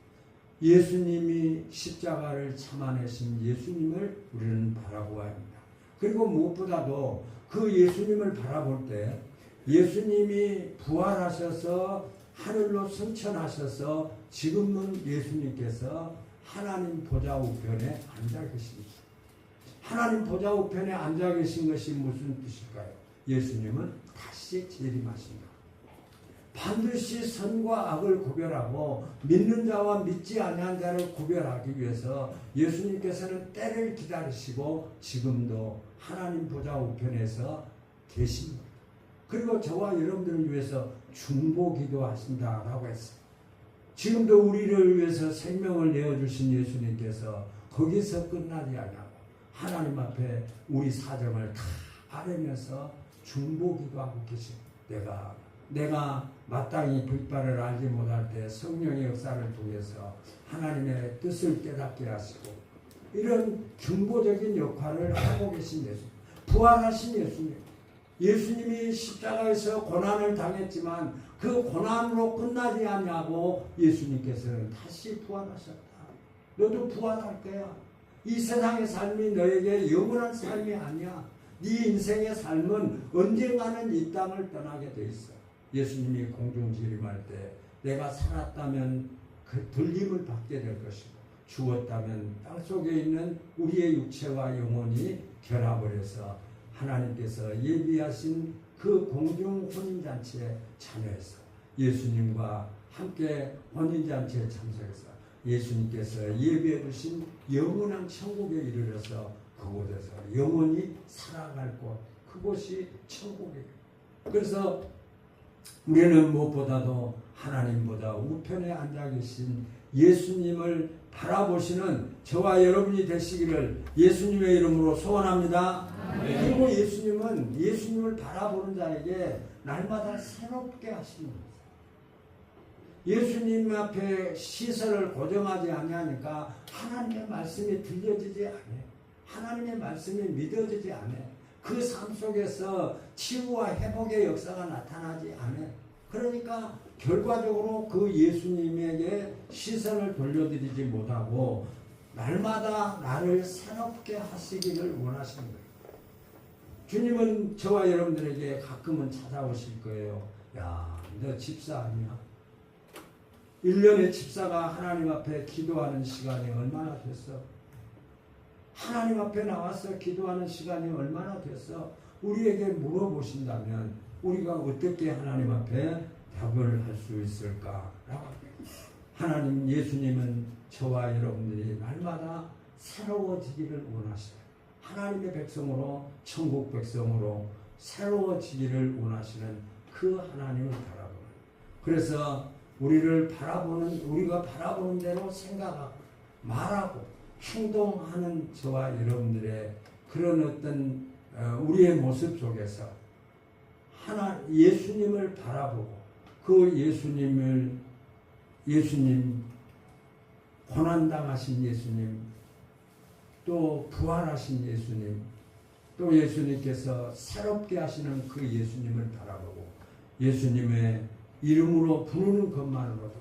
예수님이 십자가를 참아내신 예수님을 우리는 바라보아야 합니다. 그리고 무엇보다도 그 예수님을 바라볼 때 예수님이 부활하셔서 하늘로 승천하셔서 지금은 예수님께서 하나님 보좌 우편에 앉아 계십니다. 하나님 보좌 우편에 앉아 계신 것이 무슨 뜻일까요? 예수님은 다시 재림하신다. 반드시 선과 악을 구별하고 믿는 자와 믿지 아니한 자를 구별하기 위해서 예수님께서는 때를 기다리시고 지금도 하나님 보좌 우편에서 계십니다. 그리고 저와 여러분들을 위해서 중보기도 하신다라고 했어요. 지금도 우리를 위해서 생명을 내어주신 예수님께서 거기서 끝나지 않냐고 하나님 앞에 우리 사정을 다 아뢰면서 중보기도 하고 계십니다. 내가 마땅히 불바를 알지 못할 때 성령의 역사를 통해서 하나님의 뜻을 깨닫게 하시고 이런 중보적인 역할을 하고 계신 예수님, 부활하신 예수님. 예수님이 십자가에서 고난을 당했지만 그 고난으로 끝나지 않냐고 예수님께서는 다시 부활하셨다. 너도 부활할 거야. 이 세상의 삶이 너에게 영원한 삶이 아니야. 네 인생의 삶은 언젠가는 이 땅을 떠나게 돼 있어. 예수님이 공중재림할 때 내가 살았다면 그 들림을 받게 될 것이고 죽었다면 땅속에 있는 우리의 육체와 영혼이 결합을 해서 하나님께서 예비하신 그 공중 혼인잔치에 참여해서 예수님과 함께 혼인잔치에 참석해서 예수님께서 예비해 주신 영원한 천국에 이르러서 그곳에서 영원히 살아갈 곳, 그곳이 천국이에요. 그래서 우리는 무엇보다도 하나님보다 우편에 앉아 계신 예수님을 바라보시는 저와 여러분이 되시기를 예수님의 이름으로 소원합니다. 그리고 예수님은 예수님을 바라보는 자에게 날마다 새롭게 하시는 거예요. 예수님 앞에 시선을 고정하지 아니하니까 하나님의 말씀이 들려지지 않아요. 하나님의 말씀이 믿어지지 않아요. 그 삶 속에서 치유와 회복의 역사가 나타나지 않아요. 그러니까 결과적으로 그 예수님에게 시선을 돌려드리지 못하고 날마다 나를 새롭게 하시기를 원하시는 거예요. 주님은 저와 여러분들에게 가끔은 찾아오실 거예요. 야, 너 집사 아니야? 1년에 집사가 하나님 앞에 기도하는 시간이 얼마나 됐어? 하나님 앞에 나와서 기도하는 시간이 얼마나 됐어? 우리에게 물어보신다면 우리가 어떻게 하나님 앞에 답을 할 수 있을까? 하나님, 예수님은 저와 여러분들이 날마다 새로워지기를 원하시다. 하나님의 백성으로, 천국 백성으로 새로워지기를 원하시는 그 하나님을 바라보는. 그래서 우리가 바라보는 대로 생각하고 말하고 행동하는 저와 여러분들의 그런 어떤 우리의 모습 속에서 예수님을 바라보고 그 예수님 고난당하신 예수님, 또 부활하신 예수님, 또 예수님께서 새롭게 하시는 그 예수님을 바라보고 예수님의 이름으로 부르는 것만으로도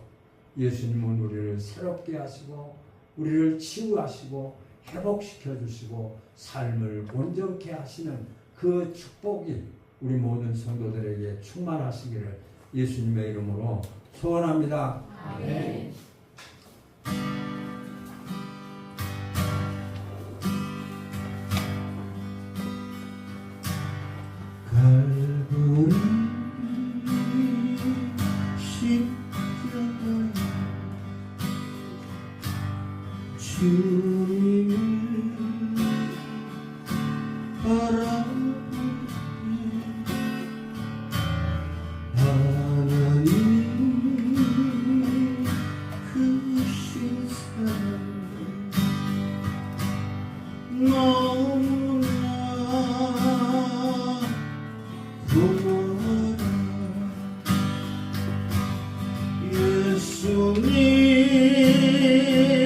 예수님은 우리를 새롭게 하시고 우리를 치유하시고 회복시켜 주시고 삶을 온전케 하시는 그 축복이 우리 모든 성도들에게 충만하시기를 예수님의 이름으로 소원합니다. 아멘.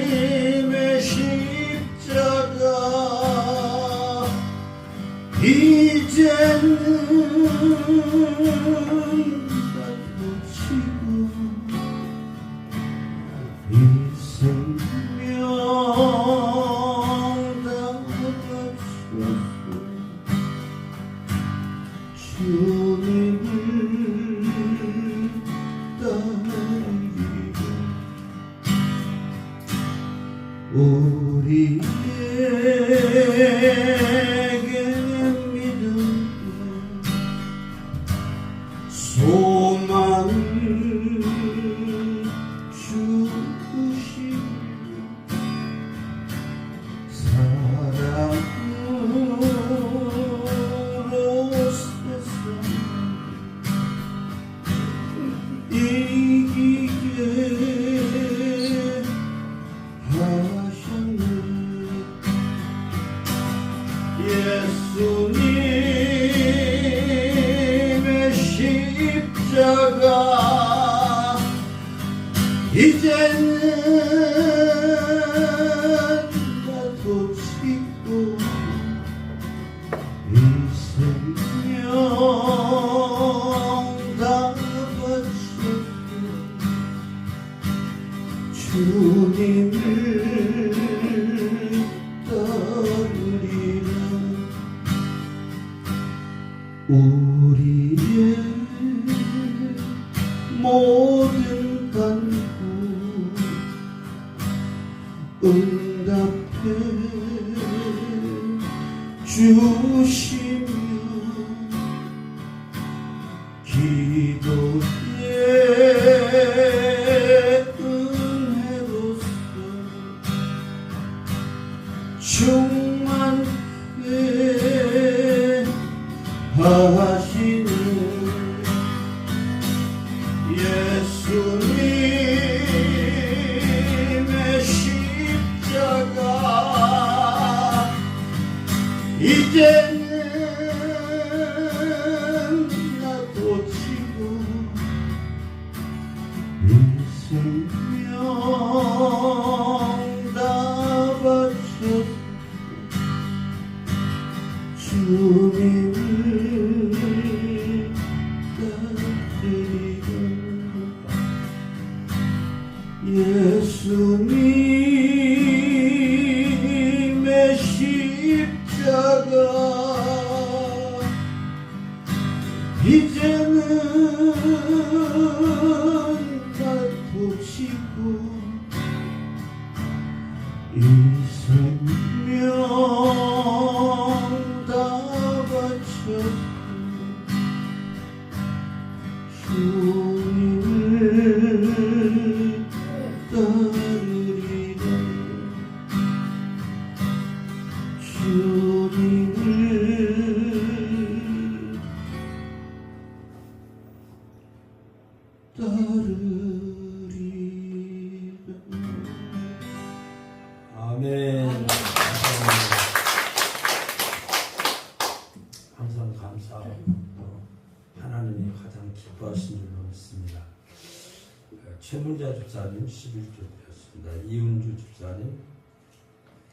예수님의 십자가 이제는 다고치고 이 생명 다 바쳤소. 주님을 따르기로 우리에게 믿음과 소망을 주시며 사랑으로 세상을 이기게 하셨네. 예수님의 십자가 이제는 나도 지고 이 생명 다 바쳤소. 주님을 따르리라. 우리의 모든 간구 응답해 주시며 기도에 은혜로서 충만케 하시는 예수님의 십자가 이제는 나도 지고 이 생명 다 바쳤소. 주님을 따르리라. 예수님의 십자가 이제는 나도 부치고 이 생명 다 바쳤어 주님을 따르리라 주님을 따르리라. 아멘. 항상 감사하고 또 하나님이 가장 기뻐하신 줄로 믿습니다. 최문자 집사님 11조였습니다. 이은주 집사님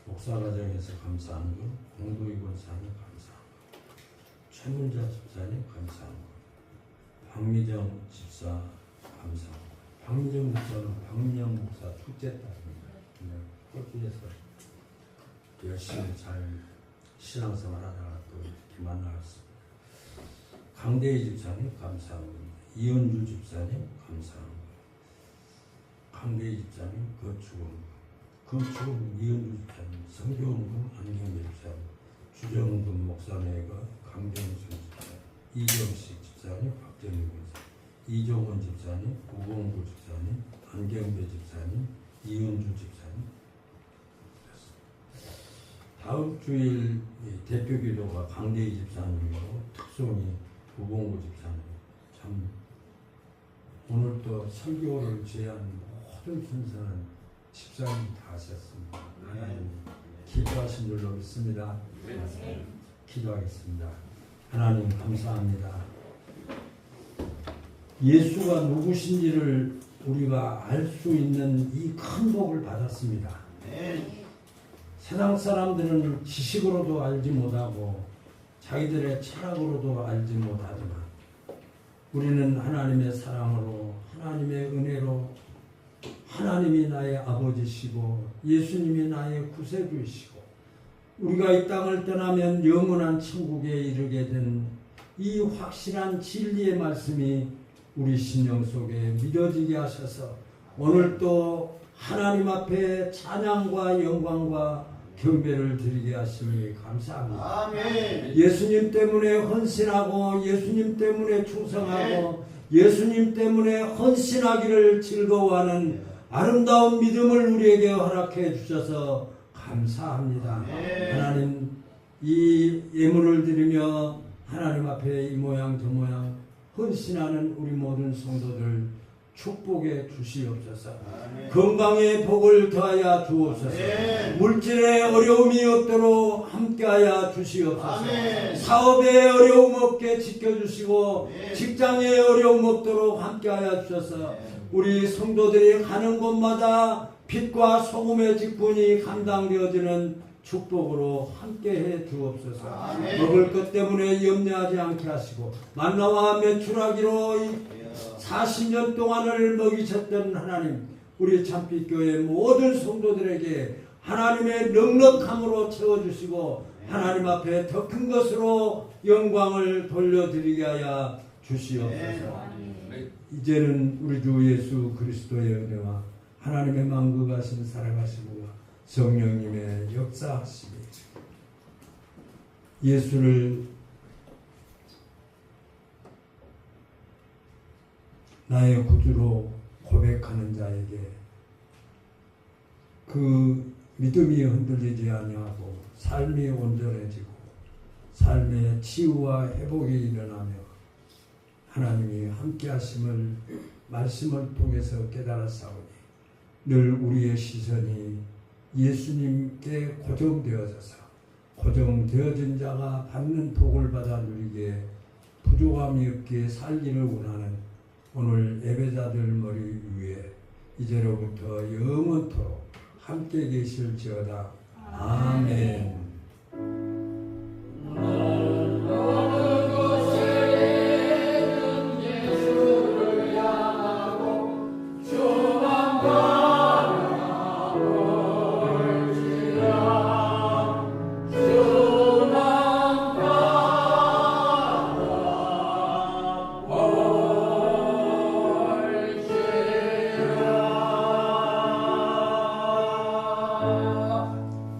목사과정에서 감사한 것, 공도이 권사님 감사한 것, 최문자 집사님 감사한 것, 박미정 집사 감사한 것. 박미정 목사는 박민영 목사 둘째 딸입니다. 꼴찌에서 열심히 잘 신앙생활 하다가 또 이렇게 만나왔습니다. 강대희 집사님 감사합니다. 이은주 집사님 감사합니다. 강대희 집사님 거축은 이은주 집사님, 성교원금 안경배 집사님, 주정금 목사네가 강정순 집사님, 이경식 집사님, 박정희 권사, 이종원 집사님, 우봉구 집사님, 안경배 집사님, 이은주 집사님. 다음 주일 대표기도가 강대희 집사님이고 특송이 우봉구 집사님. 참 오늘 또 설교를 제한 모든 순서는 집사님 다 하셨습니다. 하나님 기도하신 줄로 믿습니다. 기도하겠습니다. 하나님 감사합니다. 예수가 누구신지를 우리가 알 수 있는 이 큰 복을 받았습니다. 세상 사람들은 지식으로도 알지 못하고 자기들의 철학으로도 알지 못하지만 우리는 하나님의 사랑으로 하나님의 은혜로 하나님이 나의 아버지시고 예수님이 나의 구세주이시고 우리가 이 땅을 떠나면 영원한 천국에 이르게 된 이 확실한 진리의 말씀이 우리 심령 속에 믿어지게 하셔서 오늘 또 하나님 앞에 찬양과 영광과 경배를 드리게 하시니 감사합니다. 아멘. 예수님 때문에 헌신하고 예수님 때문에 충성하고 예수님 때문에 헌신하기를 즐거워하는 아름다운 믿음을 우리에게 허락해 주셔서 감사합니다. 하나님 이 예물을 드리며 하나님 앞에 이 모양 저 모양 헌신하는 우리 모든 성도들 축복해 주시옵소서. 건강의 복을 더하여 주옵소서. 물질의 어려움이 없도록 함께하여 주시옵소서. 사업에 어려움 없게 지켜주시고 직장에 어려움 없도록 함께하여 주셔서 우리 성도들이 가는 곳마다 빛과 소금의 직분이 감당되어지는 축복으로 함께해 주옵소서. 먹을 것 때문에 염려하지 않게 하시고 만나와 메추라기로 40년 동안을 먹이셨던 하나님, 우리 참빛교회 모든 성도들에게 하나님의 넉넉함으로 채워주시고 하나님 앞에 더 큰 것으로 영광을 돌려드리게 하여 주시옵소서. 이제는 우리 주 예수 그리스도의 은혜와 하나님의 만국하신 살아가시고 성령님의 역사하심이 예수를 나의 구주로 고백하는 자에게 그 믿음이 흔들리지 아니하고 삶이 온전해지고 삶의 치유와 회복이 일어나며 하나님이 함께 하심을 말씀을 통해서 깨달았사오니 늘 우리의 시선이 예수님께 고정되어져서 고정되어진 자가 받는 복을 받아 누리기에 부족함이 없기에 살기를 원하는 오늘 예배자들 머리 위에 이제로부터 영원토록 함께 계실지어다. 아멘.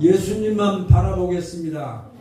예수님만 바라보겠습니다.